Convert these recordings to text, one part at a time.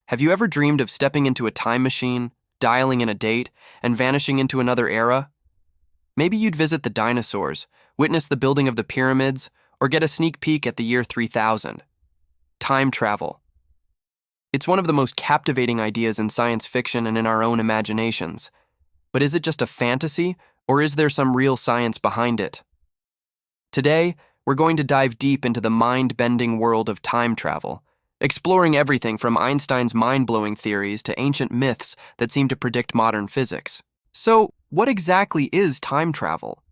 Have you ever dreamed of stepping into a time machine, dialing in a date, and vanishing into another era? Maybe you'd visit the dinosaurs, witness the building of the pyramids, or get a sneak peek at the year 3000. Time travel. It's one of the most captivating ideas in science fiction and in our own imaginations. But is it just a fantasy, or is there some real science behind it? Today, we're going to dive deep into the mind-bending world of time travel, exploring everything from Einstein's mind-blowing theories to ancient myths that seem to predict modern physics. So, what exactly is time travel?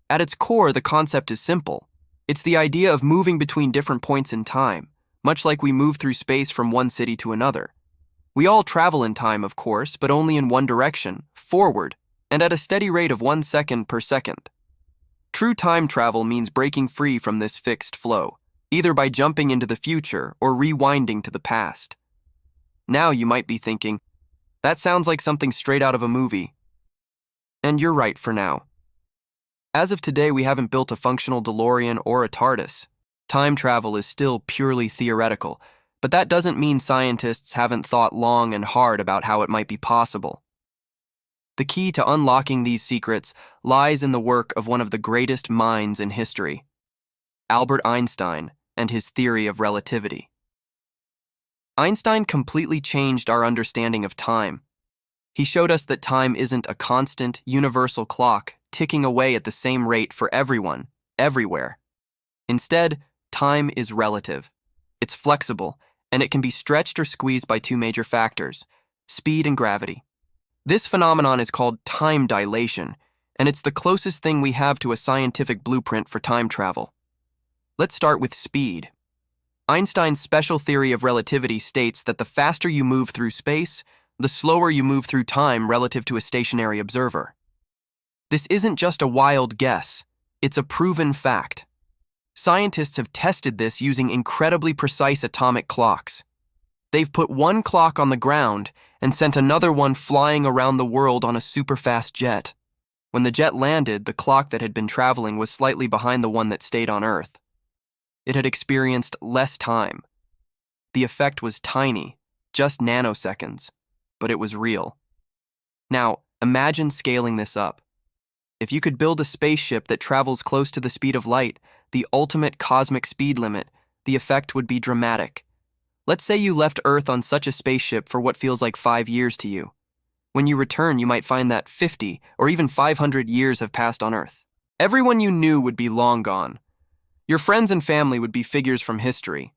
At its core, the concept is simple. It's the idea of moving between different points in time, much like we move through space from one city to another. We all travel in time, of course, but only in one direction, forward, and at a steady rate of 1 second per second. True time travel means breaking free from this fixed flow, either by jumping into the future or rewinding to the past. Now you might be thinking, that sounds like something straight out of a movie. And you're right for now. As of today, we haven't built a functional DeLorean or a TARDIS. Time travel is still purely theoretical, but that doesn't mean scientists haven't thought long and hard about how it might be possible. The key to unlocking these secrets lies in the work of one of the greatest minds in history, Albert Einstein and his theory of relativity. Einstein completely changed our understanding of time. He showed us that time isn't a constant, universal clock ticking away at the same rate for everyone, everywhere. Instead, time is relative. It's flexible, and it can be stretched or squeezed by two major factors: speed and gravity. This phenomenon is called time dilation, and it's the closest thing we have to a scientific blueprint for time travel. Let's start with speed. Einstein's special theory of relativity states that the faster you move through space, the slower you move through time relative to a stationary observer. This isn't just a wild guess, it's a proven fact. Scientists have tested this using incredibly precise atomic clocks. They've put one clock on the ground and sent another one flying around the world on a super-fast jet. When the jet landed, the clock that had been traveling was slightly behind the one that stayed on Earth. It had experienced less time. The effect was tiny, just nanoseconds, but it was real. Now, imagine scaling this up. If you could build a spaceship that travels close to the speed of light, the ultimate cosmic speed limit, the effect would be dramatic. Let's say you left Earth on such a spaceship for what feels like 5 years to you. When you return, you might find that 50 or even 500 years have passed on Earth. Everyone you knew would be long gone. Your friends and family would be figures from history.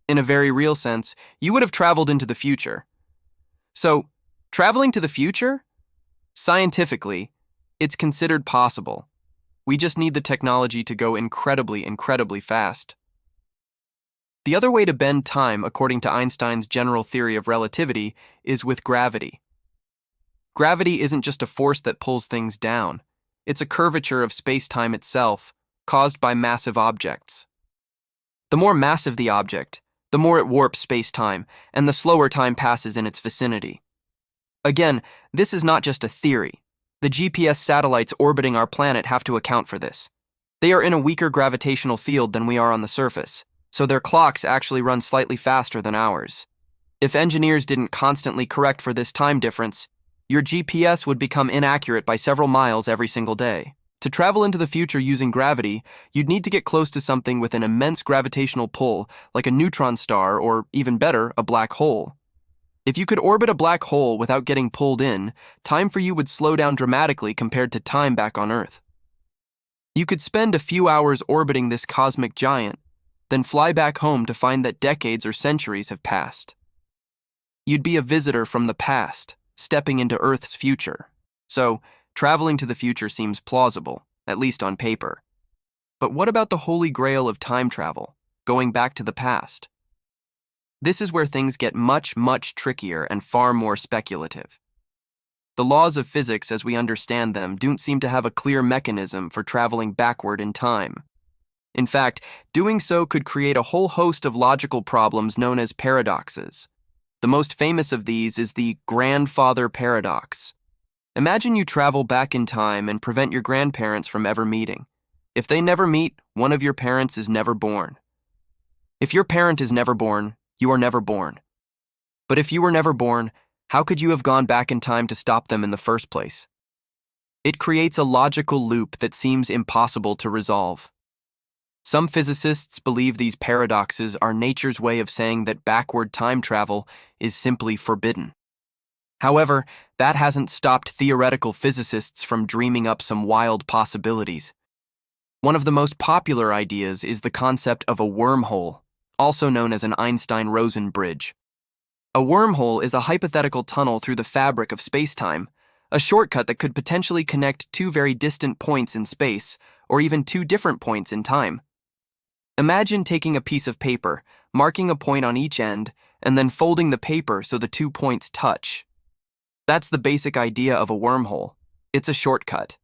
In a very real sense, you would have traveled into the future. So, traveling to the future? Scientifically, it's considered possible. We just need the technology to go incredibly fast. The other way to bend time, according to Einstein's general theory of relativity, is with gravity. Gravity isn't just a force that pulls things down. It's a curvature of space-time itself, caused by massive objects. The more massive the object, the more it warps space-time, and the slower time passes in its vicinity. Again, this is not just a theory. The GPS satellites orbiting our planet have to account for this. They are in a weaker gravitational field than we are on the surface, so their clocks actually run slightly faster than ours. If engineers didn't constantly correct for this time difference, your GPS would become inaccurate by several miles every single day. To travel into the future using gravity, you'd need to get close to something with an immense gravitational pull, like a neutron star or, even better, a black hole. If you could orbit a black hole without getting pulled in, time for you would slow down dramatically compared to time back on Earth. You could spend a few hours orbiting this cosmic giant, then fly back home to find that decades or centuries have passed. You'd be a visitor from the past, stepping into Earth's future. So, traveling to the future seems plausible, at least on paper. But what about the holy grail of time travel, going back to the past? This is where things get much trickier and far more speculative. The laws of physics as we understand them don't seem to have a clear mechanism for traveling backward in time. In fact, doing so could create a whole host of logical problems known as paradoxes. The most famous of these is the grandfather paradox. Imagine you travel back in time and prevent your grandparents from ever meeting. If they never meet, one of your parents is never born. If your parent is never born, you are never born. But if you were never born, how could you have gone back in time to stop them in the first place? It creates a logical loop that seems impossible to resolve. Some physicists believe these paradoxes are nature's way of saying that backward time travel is simply forbidden. However, that hasn't stopped theoretical physicists from dreaming up some wild possibilities. One of the most popular ideas is the concept of a wormhole, also known as an Einstein-Rosen bridge. A wormhole is a hypothetical tunnel through the fabric of space-time, a shortcut that could potentially connect two very distant points in space, or even two different points in time. Imagine taking a piece of paper, marking a point on each end, and then folding the paper so the 2 points touch. That's the basic idea of a wormhole. It's a shortcut.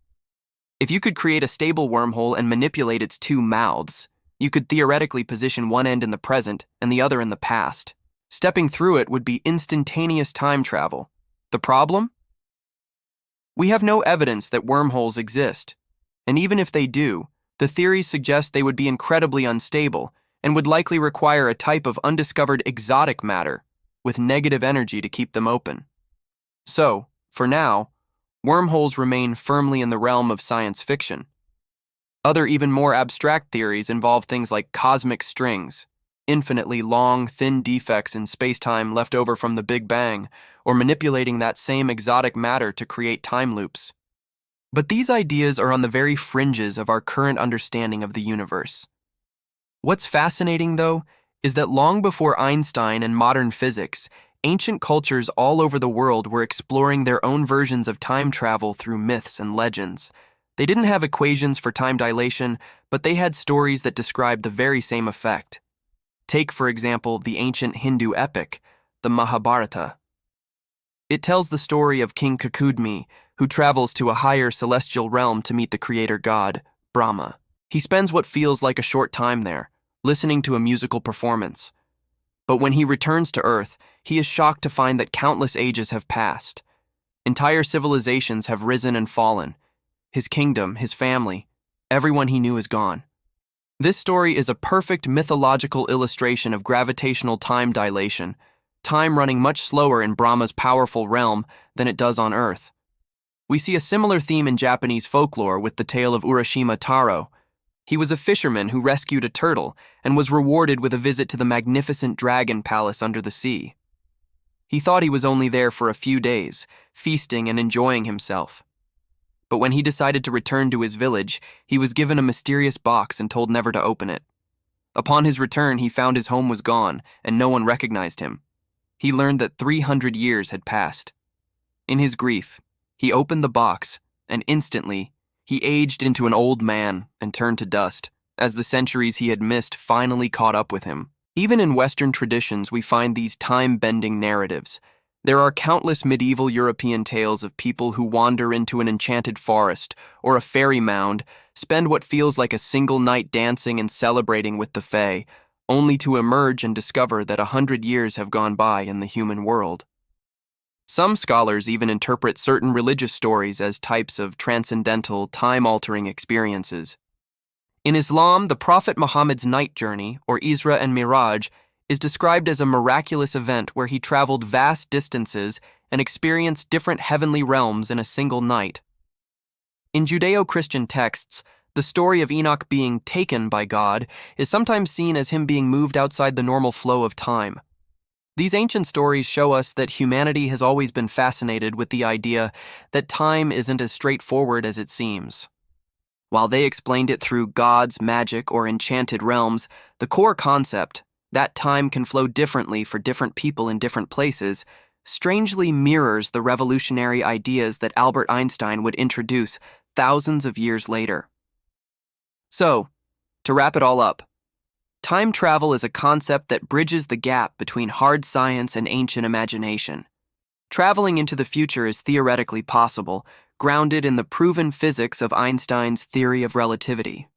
If you could create a stable wormhole and manipulate its 2 mouths, you could theoretically position one end in the present and the other in the past. Stepping through it would be instantaneous time travel. The problem? We have no evidence that wormholes exist, and even if they do, the theories suggest they would be incredibly unstable and would likely require a type of undiscovered exotic matter with negative energy to keep them open. So, for now, wormholes remain firmly in the realm of science fiction. Other even more abstract theories involve things like cosmic strings, infinitely long, thin defects in space-time left over from the Big Bang, or manipulating that same exotic matter to create time loops. But these ideas are on the very fringes of our current understanding of the universe. What's fascinating, though, is that long before Einstein and modern physics, ancient cultures all over the world were exploring their own versions of time travel through myths and legends. They didn't have equations for time dilation, but they had stories that described the very same effect. Take, for example, the ancient Hindu epic, the Mahabharata. It tells the story of King Kakudmi, who travels to a higher celestial realm to meet the creator god, Brahma. He spends what feels like a short time there, listening to a musical performance. But when he returns to Earth, he is shocked to find that countless ages have passed. Entire civilizations have risen and fallen. His kingdom, his family, everyone he knew is gone. This story is a perfect mythological illustration of gravitational time dilation, time running much slower in Brahma's powerful realm than it does on Earth. We see a similar theme in Japanese folklore with the tale of Urashima Taro. He was a fisherman who rescued a turtle and was rewarded with a visit to the magnificent dragon palace under the sea. He thought he was only there for a few days, feasting and enjoying himself. But when he decided to return to his village, he was given a mysterious box and told never to open it. Upon his return, he found his home was gone and no one recognized him. He learned that 300 years had passed. In his grief, he opened the box, and instantly, he aged into an old man and turned to dust, as the centuries he had missed finally caught up with him. Even in Western traditions, we find these time-bending narratives. There are countless medieval European tales of people who wander into an enchanted forest or a fairy mound, spend what feels like a single night dancing and celebrating with the fae, only to emerge and discover that 100 years have gone by in the human world. Some scholars even interpret certain religious stories as types of transcendental, time-altering experiences. In Islam, the Prophet Muhammad's night journey, or Isra and Miraj, is described as a miraculous event where he traveled vast distances and experienced different heavenly realms in a single night. In Judeo-Christian texts, the story of Enoch being taken by God is sometimes seen as him being moved outside the normal flow of time. These ancient stories show us that humanity has always been fascinated with the idea that time isn't as straightforward as it seems. While they explained it through gods, magic, or enchanted realms, the core concept, that time can flow differently for different people in different places, strangely mirrors the revolutionary ideas that Albert Einstein would introduce thousands of years later. So, to wrap it all up, time travel is a concept that bridges the gap between hard science and ancient imagination. Traveling into the future is theoretically possible, grounded in the proven physics of Einstein's theory of relativity.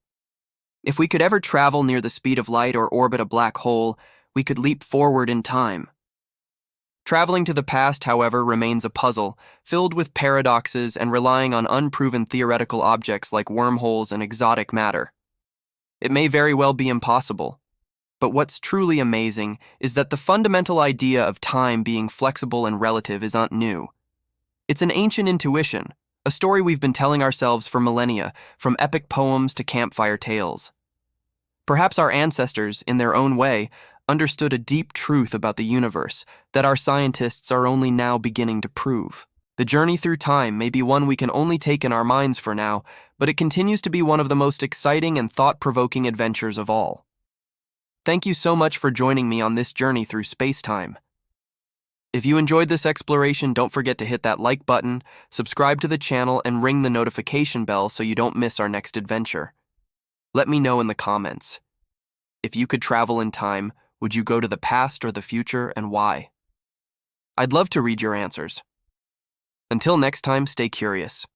If we could ever travel near the speed of light or orbit a black hole, we could leap forward in time. Traveling to the past, however, remains a puzzle, filled with paradoxes and relying on unproven theoretical objects like wormholes and exotic matter. It may very well be impossible, But what's truly amazing is that the fundamental idea of time being flexible and relative isn't new. It's an ancient intuition, a story we've been telling ourselves for millennia, from epic poems to campfire tales. Perhaps our ancestors, in their own way, understood a deep truth about the universe that our scientists are only now beginning to prove. The journey through time may be one we can only take in our minds for now, but it continues to be one of the most exciting and thought-provoking adventures of all. Thank you so much for joining me on this journey through space-time. If you enjoyed this exploration, don't forget to hit that like button, subscribe to the channel, and ring the notification bell so you don't miss our next adventure. Let me know in the comments. If you could travel in time, would you go to the past or the future, and why? I'd love to read your answers. Until next time, stay curious.